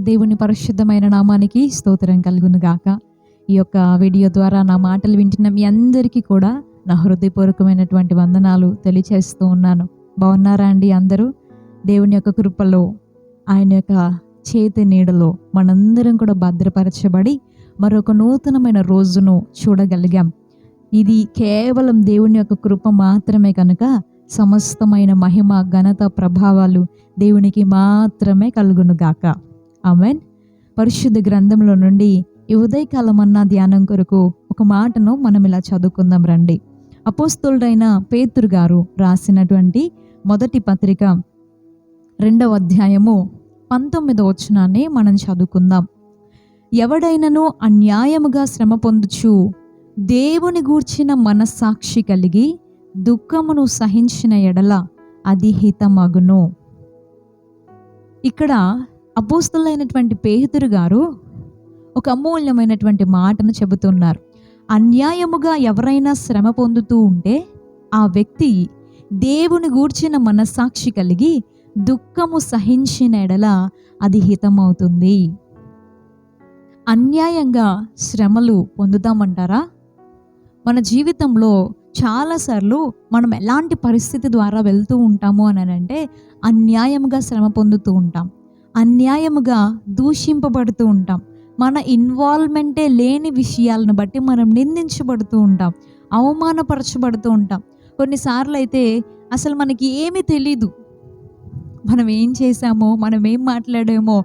దేవుని పరిశుద్ధమైన నామానికి స్తోత్రం కలుగును గాక. ఈ యొక్క వీడియో ద్వారా నా మాటలు వింటున్న మీ అందరికీ కూడా నా హృదయపూర్వకమైనటువంటి వందనాలు తెలియచేస్తూ ఉన్నాను. బాగున్నారా అండి అందరూ? దేవుని యొక్క కృపలో, ఆయన యొక్క చేతి నీడలో మనందరం కూడా భద్రపరచబడి మరొక నూతనమైన రోజును చూడగలిగాం. ఇది కేవలం దేవుని యొక్క కృప మాత్రమే కనుక సమస్తమైన మహిమ, ఘనత, ప్రభావాలు దేవునికి మాత్రమే కలుగును గాక. ఆమేన్. పరిశుద్ధ గ్రంథంలో నుండి ఈ ఉదయకాలమన్నా ధ్యానం కొరకు ఒక మాటను మనం ఇలా చదువుకుందాం రండి. అపోస్తలుడైన పేతురు గారు రాసినటువంటి మొదటి పత్రిక 2వ అధ్యాయము 19వ వచనాన్ని మనం చదువుకుందాం. ఎవడైనను అన్యాయముగా శ్రమ పొందుచు దేవుని గూర్చిన మనస్సాక్షి కలిగి దుఃఖమును సహించిన ఎడల అది హితమగును. ఇక్కడ అపోస్తలుడైనటువంటి పేతురు గారు ఒక అమూల్యమైనటువంటి మాటను చెబుతున్నారు. అన్యాయముగా ఎవరైనా శ్రమ పొందుతూ ఉంటే ఆ వ్యక్తి దేవుని గూర్చిన మనస్సాక్షి కలిగి దుఃఖము సహించిన ఎడల అది హితమవుతుంది. అన్యాయంగా శ్రమలు పొందుతామంటారా? మన జీవితంలో చాలాసార్లు మనం ఎలాంటి పరిస్థితి ద్వారా వెళ్తూ ఉంటాము అని అంటే అన్యాయముగా శ్రమ పొందుతూ ఉంటాం, అన్యాయముగా దూషింపబడుతూ ఉంటాం, మన ఇన్వాల్వ్మెంటే లేని విషయాలను బట్టి మనం నిందించబడుతూ ఉంటాం, అవమానపరచబడుతూ ఉంటాం. కొన్నిసార్లు అయితే అసలు మనకి ఏమీ తెలీదు, మనం ఏం చేశామో, మనం ఏం మాట్లాడామో,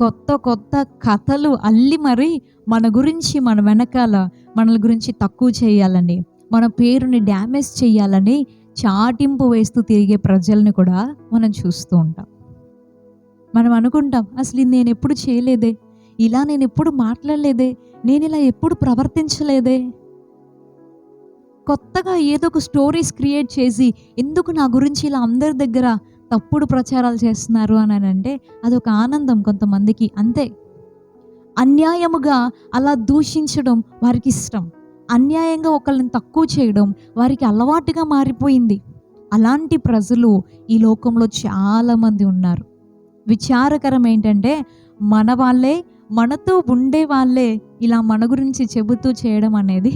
కొత్త కొత్త కథలు అల్లి మరి మన గురించి, మన వెనకాల మనల గురించి తక్కువ చేయాలని, మన పేరుని డ్యామేజ్ చేయాలని చాటింపు వేస్తూ తిరిగే ప్రజల్ని కూడా మనం చూస్తూ ఉంటాం. మనం అనుకుంటాం, అసలు నేను ఎప్పుడు చేయలేదే, ఇలా నేను ఎప్పుడు మాట్లాడలేదే, నేను ఇలా ఎప్పుడు ప్రవర్తించలేదే. కొత్తగా ఏదో ఒక స్టోరీస్ క్రియేట్ చేసి ఎందుకు నా గురించి ఇలా అందరి దగ్గర తప్పుడు ప్రచారాలు చేస్తున్నారు అని అంటే అదొక ఆనందం కొంతమందికి. అంతే, అన్యాయముగా అలా దూషించడం వారికి ఇష్టం, అన్యాయంగా ఒకళ్ళని తక్కువ చేయడం వారికి అలవాటుగా మారిపోయింది. అలాంటి ప్రజలు ఈ లోకంలో చాలామంది ఉన్నారు. విచారకరం ఏంటంటే మన వాళ్ళే, మనతో ఉండే వాళ్ళే ఇలా మన గురించి చెబుతూ చేయడం అనేది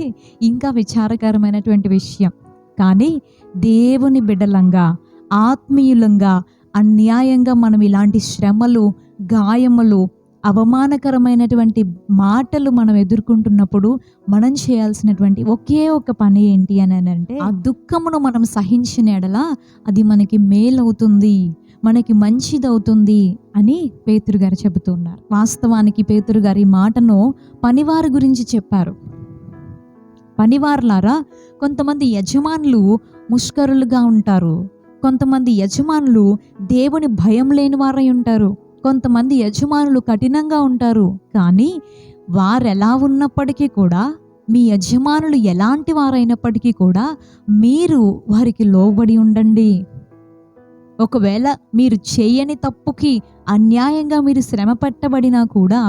ఇంకా విచారకరమైనటువంటి విషయం. కానీ దేవుని బిడ్డలంగా, ఆత్మీయులంగా అన్యాయంగా మనం ఇలాంటి శ్రమలు, గాయములు, అవమానకరమైనటువంటి మాటలు మనం ఎదుర్కొంటున్నప్పుడు మనం చేయాల్సినటువంటి ఒకే ఒక పని ఏంటి అని అంటే ఆ దుఃఖమును మనం సహించిన ఎడల అది మనకి మేలవుతుంది, మనకి మంచిదవుతుంది అని పేతురు గారు చెబుతున్నారు. వాస్తవానికి పేతురు గారు ఈ మాటను పనివారి గురించి చెప్పారు. పనివారులారా, కొంతమంది యజమానులు ముష్కరులుగా ఉంటారు, కొంతమంది యజమానులు దేవుని భయం లేని వారై ఉంటారు, కొంతమంది యజమానులు కఠినంగా ఉంటారు. కానీ వారెలా ఉన్నప్పటికీ కూడా, మీ యజమానులు ఎలాంటి వారైనప్పటికీ కూడా మీరు వారికి లోబడి ఉండండి. ఒకవేళ మీరు చేయని తప్పుకి అన్యాయంగా మీరు శ్రమ పెట్టబడినా కూడా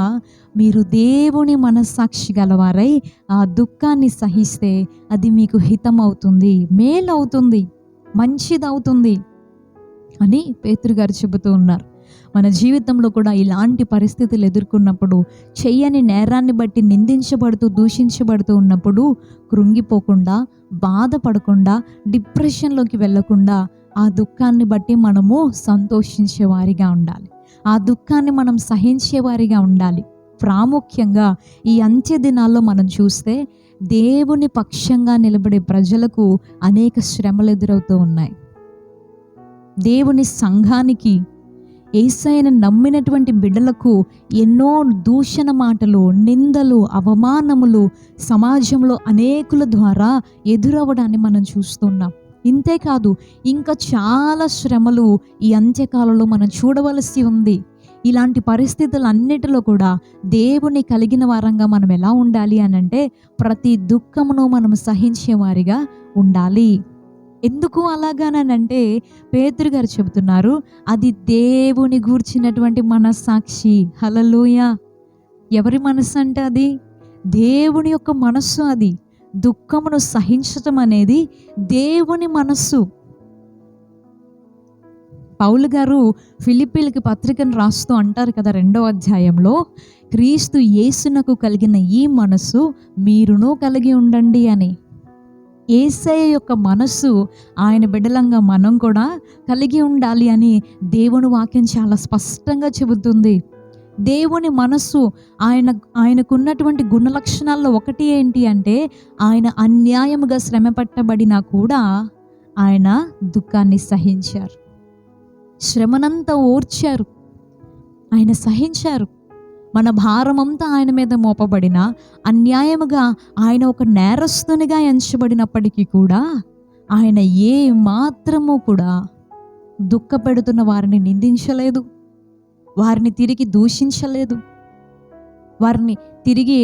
మీరు దేవుని మనస్సాక్షి గలవారై ఆ దుఃఖాన్ని సహిస్తే అది మీకు హితమవుతుంది, మేలవుతుంది, మంచిదవుతుంది అని పేతురు గారు చెబుతూ ఉన్నారు. మన జీవితంలో కూడా ఇలాంటి పరిస్థితులు ఎదుర్కొన్నప్పుడు, చెయ్యని నేరాన్ని బట్టి నిందించబడుతూ, దూషించబడుతూ ఉన్నప్పుడు కృంగిపోకుండా, బాధపడకుండా, డిప్రెషన్లోకి వెళ్ళకుండా ఆ దుఃఖాన్ని బట్టి మనము సంతోషించేవారిగా ఉండాలి, ఆ దుఃఖాన్ని మనం సహించేవారిగా ఉండాలి. ప్రాముఖ్యంగా ఈ అంత్య దినాల్లో మనం చూస్తే దేవుని పక్షంగా నిలబడే ప్రజలకు అనేక శ్రమలు ఎదురవుతూ ఉన్నాయి. దేవుని సంఘానికి, యేసయ్యను నమ్మినటువంటి బిడ్డలకు ఎన్నో దూషణ మాటలు, నిందలు, అవమానములు సమాజంలో అనేకుల ద్వారా ఎదురవ్వడాన్ని మనం చూస్తున్నాం. ఇంతేకాదు, ఇంకా చాలా శ్రమలు ఈ అంత్యకాలంలో మనం చూడవలసి ఉంది. ఇలాంటి పరిస్థితులన్నిటిలో కూడా దేవుని కలిగిన వారంగా మనం ఎలా ఉండాలి అని అంటే ప్రతి దుఃఖమును మనం సహించేవారిగా ఉండాలి. ఎందుకు అలాగానంటే పేతురు గారు చెబుతున్నారు, అది దేవుని గూర్చినటువంటి మనస్సాక్షి. హల్లెలూయా! ఎవరి మనస్సు అంటే అది దేవుని యొక్క మనస్సు. అది దుఃఖమును సహించటం అనేది దేవుని మనస్సు. పౌలు గారు ఫిలిప్పీలకి పత్రికను రాస్తూ అంటారు కదా 2వ అధ్యాయంలో, క్రీస్తు యేసునకు కలిగిన ఈ మనస్సు మీరును కలిగి ఉండండి అని. యేసయ్య యొక్క మనస్సు ఆయన బిడ్డలంగా మనం కూడా కలిగి ఉండాలి అని దేవుని వాక్యం చాలా స్పష్టంగా చెబుతుంది. దేవుని మనస్సు ఆయనకున్నటువంటి గుణలక్షణాల్లో ఒకటి ఏంటి అంటే, ఆయన అన్యాయముగా శ్రమ పట్టబడినా కూడా ఆయన దుఃఖాన్ని సహించారు. శ్రమనంతా ఓర్చారు, ఆయన సహించారు. మన భారమంతా ఆయన మీద మోపబడిన, అన్యాయముగా ఆయన ఒక నేరస్తునిగా ఎంచబడినప్పటికీ కూడా ఆయన ఏ మాత్రము కూడా దుఃఖపెడుతున్న వారిని నిందించలేదు, వారిని తిరిగి దూషించలేదు, వారిని తిరిగి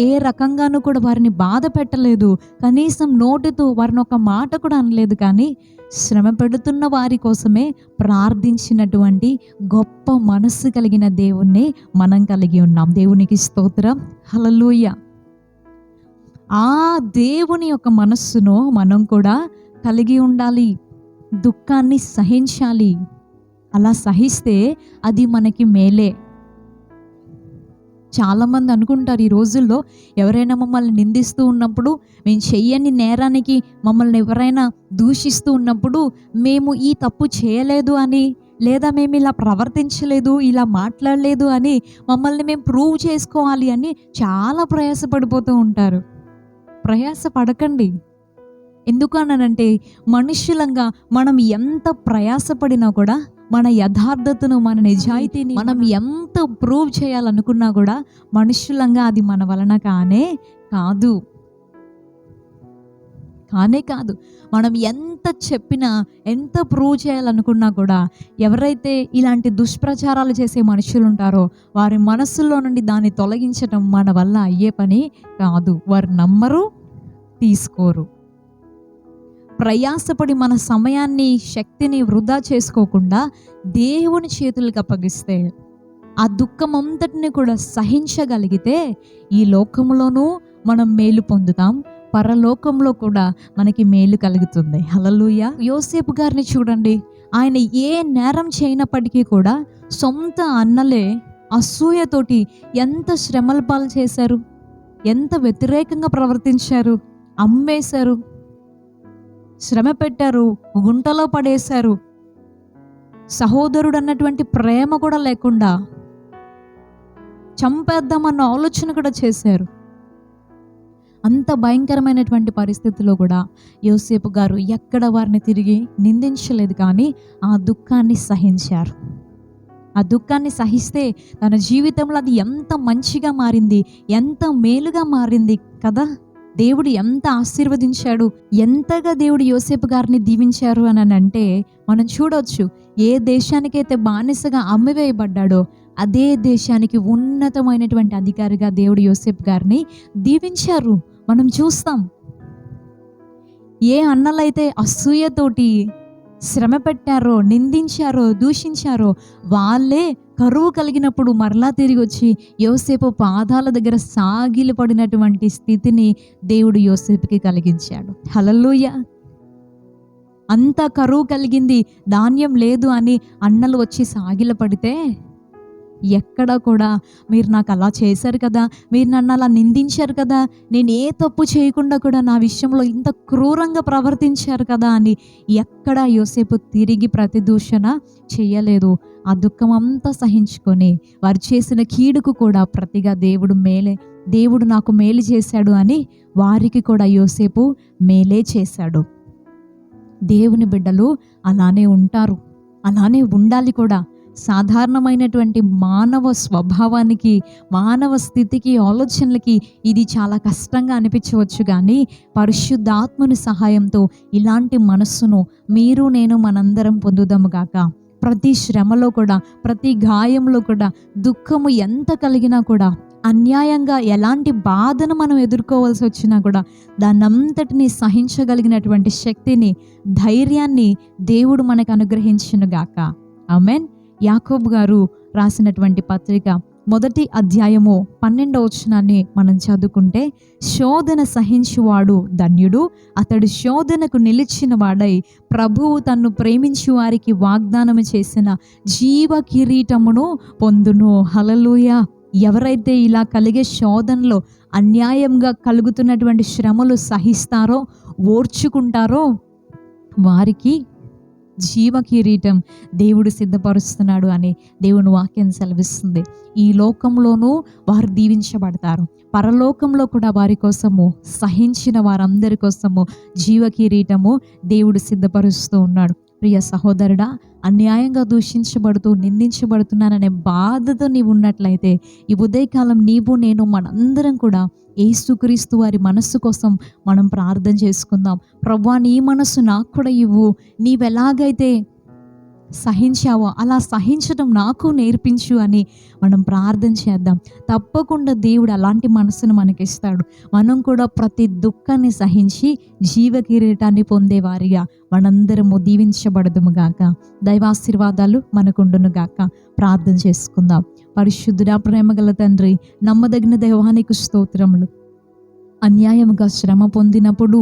ఏ రకంగానూ కూడా వారిని బాధ పెట్టలేదు. కనీసం నోటితో వారిని ఒక మాట కూడా అనలేదు. కానీ శ్రమ పెడుతున్న వారి కోసమే ప్రార్థించినటువంటి గొప్ప మనస్సు కలిగిన దేవుణ్ణి మనం కలిగి ఉన్నాం. దేవునికి స్తోత్రం, హల్లెలూయా. ఆ దేవుని యొక్క మనస్సును మనం కూడా కలిగి ఉండాలి. దుఃఖాన్ని సహించాలి. అలా సహిస్తే అది మనకి మేలే. చాలామంది అనుకుంటారు ఈ రోజుల్లో, ఎవరైనా మమ్మల్ని నిందిస్తూ ఉన్నప్పుడు, మేము చెయ్యని నేరానికి మమ్మల్ని ఎవరైనా దూషిస్తూ ఉన్నప్పుడు, మేము ఈ తప్పు చేయలేదు అని, లేదా మేము ఇలా ప్రవర్తించలేదు, ఇలా మాట్లాడలేదు అని మమ్మల్ని మేము ప్రూవ్ చేసుకోవాలి అని చాలా ప్రయాసపడిపోతూ ఉంటారు. ప్రయాసపడకండి. ఎందుకు అనంటే, మనుషులంగా మనం ఎంత ప్రయాసపడినా కూడా మన యథార్థతను, మన నిజాయితీని మనం ఎంత ప్రూవ్ చేయాలనుకున్నా కూడా మనుషులంగా అది మన వలన కానే కాదు. మనం ఎంత చెప్పినా, ఎంత ప్రూవ్ చేయాలనుకున్నా కూడా, ఎవరైతే ఇలాంటి దుష్ప్రచారాలు చేసే మనుషులు ఉంటారో వారి మనస్సులో నుండి దాన్ని తొలగించడం మన వల్ల అయ్యే పని కాదు. వారు నమ్మరు, తీసుకోరు. ప్రయాసపడి మన సమయాన్ని, శక్తిని వృధా చేసుకోకుండా దేవుని చేతులకు అప్పగిస్తే, ఆ దుఃఖం అంతటిని కూడా సహించగలిగితే, ఈ లోకంలోనూ మనం మేలు పొందుతాం, పరలోకంలో కూడా మనకి మేలు కలుగుతుంది. హల్లెలూయా. యోసేపు గారిని చూడండి, ఆయన ఏ నేరం చేయనప్పటికీ కూడా సొంత అన్నలే అసూయతోటి ఎంత శ్రమల పాలు చేశారు, ఎంత వ్యతిరేకంగా ప్రవర్తించారు, అమ్మేశారు, శ్రమ పెట్టారు, గుంటలో పడేశారు. సహోదరుడు అన్నటువంటి ప్రేమ కూడా లేకుండా చంపేద్దామన్న ఆలోచన కూడా చేశారు. అంత భయంకరమైనటువంటి పరిస్థితిలో కూడా యోసేపు గారు ఎక్కడ వారిని తిరిగి నిందించలేదు, కానీ ఆ దుఃఖాన్ని సహించారు. ఆ దుఃఖాన్ని సహిస్తే తన జీవితంలో అది ఎంత మంచిగా మారింది, ఎంత మేలుగా మారింది కదా. దేవుడు ఎంత ఆశీర్వదించాడు, ఎంతగా దేవుడు యోసేపు గారిని దీవించారు అని అంటే మనం చూడవచ్చు. ఏ దేశానికైతే బానిసగా అమ్మివేయబడ్డాడో అదే దేశానికి ఉన్నతమైనటువంటి అధికారిగా దేవుడు యోసేపు గారిని దీవించారు. మనం చూస్తాం. ఏ అన్నలైతే అసూయతోటి శ్రమ పెట్టారో, నిందించారో, దూషించారో వాళ్ళే కరువు కలిగినప్పుడు మరలా తిరిగి వచ్చి యోసేపు పాదాల దగ్గర సాగిలపడినటువంటి స్థితిని దేవుడు యోసేపుకి కలిగించాడు. హల్లెలూయా. అంత కరువు కలిగింది, ధాన్యం లేదు అని అన్నలు వచ్చి సాగిలపడితే ఎక్కడ కూడా మీరు నాకు అలా చేశారు కదా, మీరు నన్ను అలా నిందించారు కదా, నేను ఏ తప్పు చేయకుండా కూడా నా విషయంలో ఇంత క్రూరంగా ప్రవర్తించారు కదా అని ఎక్కడ యోసేపు తిరిగి ప్రతిదూషణ చేయలేదు. ఆ దుఃఖం అంతా సహించుకొని వారు చేసిన కీడుకు కూడా ప్రతిగా దేవుడు నాకు మేలు చేశాడు అని వారికి కూడా యోసేపు మేలే చేశాడు. దేవుని బిడ్డలు అలానే ఉంటారు, అలానే ఉండాలి కూడా. సాధారణమైనటువంటి మానవ స్వభావానికి, మానవ స్థితికి, ఆలోచనలకి ఇది చాలా కష్టంగా అనిపించవచ్చు, కానీ పరిశుద్ధాత్మని సహాయంతో ఇలాంటి మనస్సును మీరు నేను మనందరం పొందుదాము గాక. ప్రతి శ్రమలో కూడా, ప్రతి గాయంలో కూడా, దుఃఖము ఎంత కలిగినా కూడా, అన్యాయంగా ఎలాంటి బాధను మనం ఎదుర్కోవాల్సి వచ్చినా కూడా దాన్నంతటినీ సహించగలిగినటువంటి శక్తిని, ధైర్యాన్ని దేవుడు మనకు అనుగ్రహించును గాక. ఆమేన్. యాకోబు గారు రాసినటువంటి పత్రిక మొదటి అధ్యాయము 12వ వచనాన్ని మనం చదువుకుంటే, శోధన సహించువాడు ధన్యుడు, అతడు శోధనకు నిలిచిన వాడై ప్రభువు తన్ను ప్రేమించు వారికి వాగ్దానము చేసిన జీవ కిరీటమును పొందును. హల్లెలూయా. ఎవరైతే ఇలా కలిగే శోధనలో అన్యాయంగా కలుగుతున్నటువంటి శ్రమలు సహిస్తారో, ఓర్చుకుంటారో వారికి జీవ కిరీటం దేవుడు సిద్ధపరుస్తున్నాడు అని దేవుని వాక్యం సెలవిస్తుంది. ఈ లోకంలోనూ వారు దీవించబడతారు, పరలోకంలో కూడా వారి కోసము, సహించిన వారందరి కోసము జీవ కిరీటము దేవుడు సిద్ధపరుస్తూ ఉన్నాడు. ప్రియ సహోదరుడా, అన్యాయంగా దూషించబడుతూ నిందించబడుతున్నాననే బాధతో నీవు ఉన్నట్లయితే ఈ ఉదయకాలం నీవు నేను మనందరం కూడా యేసుక్రీస్తు వారి మనస్సు కోసం మనం ప్రార్థన చేసుకుందాం. ప్రభువా, నీ మనస్సు నాకు కూడా ఇవ్వు, నీవెలాగైతే సహించావో అలా సహించడం నాకు నేర్పించు అని మనం ప్రార్థన చేద్దాం. తప్పకుండా దేవుడు అలాంటి మనసును మనకిస్తాడు. మనం కూడా ప్రతి దుఃఖాన్ని సహించి జీవ కిరీటాన్ని పొందేవారిగా మనందరము దీవించబడదుము గాక. దైవాశీర్వాదాలు మనకుండును గాక. ప్రార్థన చేసుకుందాం. పరిశుద్ధుడా, ప్రేమగల తండ్రి, నమ్మదగిన దైవానికి స్తోత్రములు. అన్యాయముగా శ్రమ పొందినప్పుడు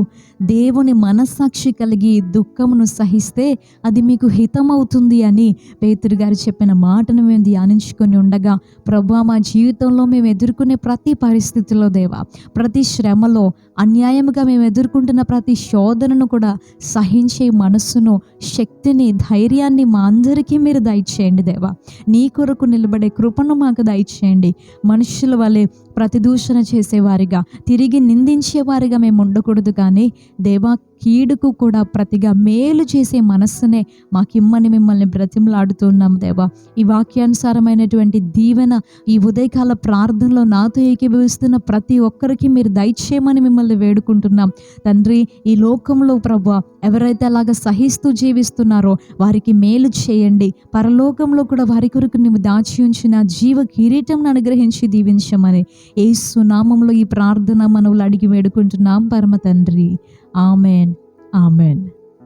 దేవుని మనస్సాక్షి కలిగి దుఃఖమును సహిస్తే అది మీకు హితమవుతుంది అని పేతురు గారు చెప్పిన మాటను మేము ధ్యానించుకొని ఉండగా, ప్రభువా, మా జీవితంలో మేము ఎదుర్కొనే ప్రతి పరిస్థితిలో దేవా, ప్రతి శ్రమలో, అన్యాయముగా మేము ఎదుర్కొంటున్న ప్రతి శోధనను కూడా సహించే మనస్సును, శక్తిని, ధైర్యాన్ని మా అందరికీ మీరు దయచేయండి దేవా. నీ కొరకు నిలబడే కృపను మాకు దయచేయండి. మనుషుల వలె ప్రతిదూషణ చేసేవారిగా, తిరిగి నిందించేవారిగా మేము ఉండకూడదు, కానీ దేవా, కీడుకు కూడా ప్రతిగా మేలు చేసే మనస్సునే మాకిమ్మని మిమ్మల్ని బ్రతిమలాడుతున్నాం దేవా. ఈ వాక్యానుసారమైనటువంటి దీవెన ఈ ఉదయకాల ప్రార్థనలో నాతో ఏకీభవిస్తున్న ప్రతి ఒక్కరికి మీరు దయచేయమని మిమ్మల్ని వేడుకుంటున్నాం తండ్రి. ఈ లోకంలో ప్రభువా, ఎవరైతే అలాగ సహిస్తూ జీవిస్తున్నారో వారికి మేలు చేయండి. పరలోకంలో కూడా వారి కొరకు నీవు దాచి ఉంచిన జీవ కిరీటం అనుగ్రహించి దీవించమని యేసు నామములో ఈ ప్రార్థన మనవులు అడిగి వేడుకుంటున్నాం పరమ తండ్రి. Amen, amen.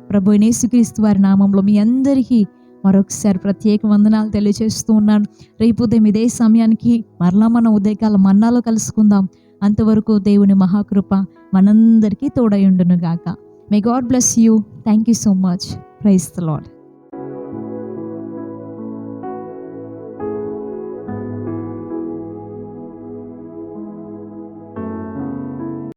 ప్రభు యేసుక్రీస్తు వారి నామంలో మీ అందరికీ మరొకసారి ప్రత్యేక వందనాలు తెలియజేస్తూ ఉన్నాను. రేపు ఉదయం ఇదే సమయానికి మరలా మనం ఉదయకాల మన్నాలో కలుసుకుందాం. అంతవరకు దేవుని మహాకృప మనందరికీ తోడై ఉండును గాక. May God bless you. Thank you so much. Praise the lord.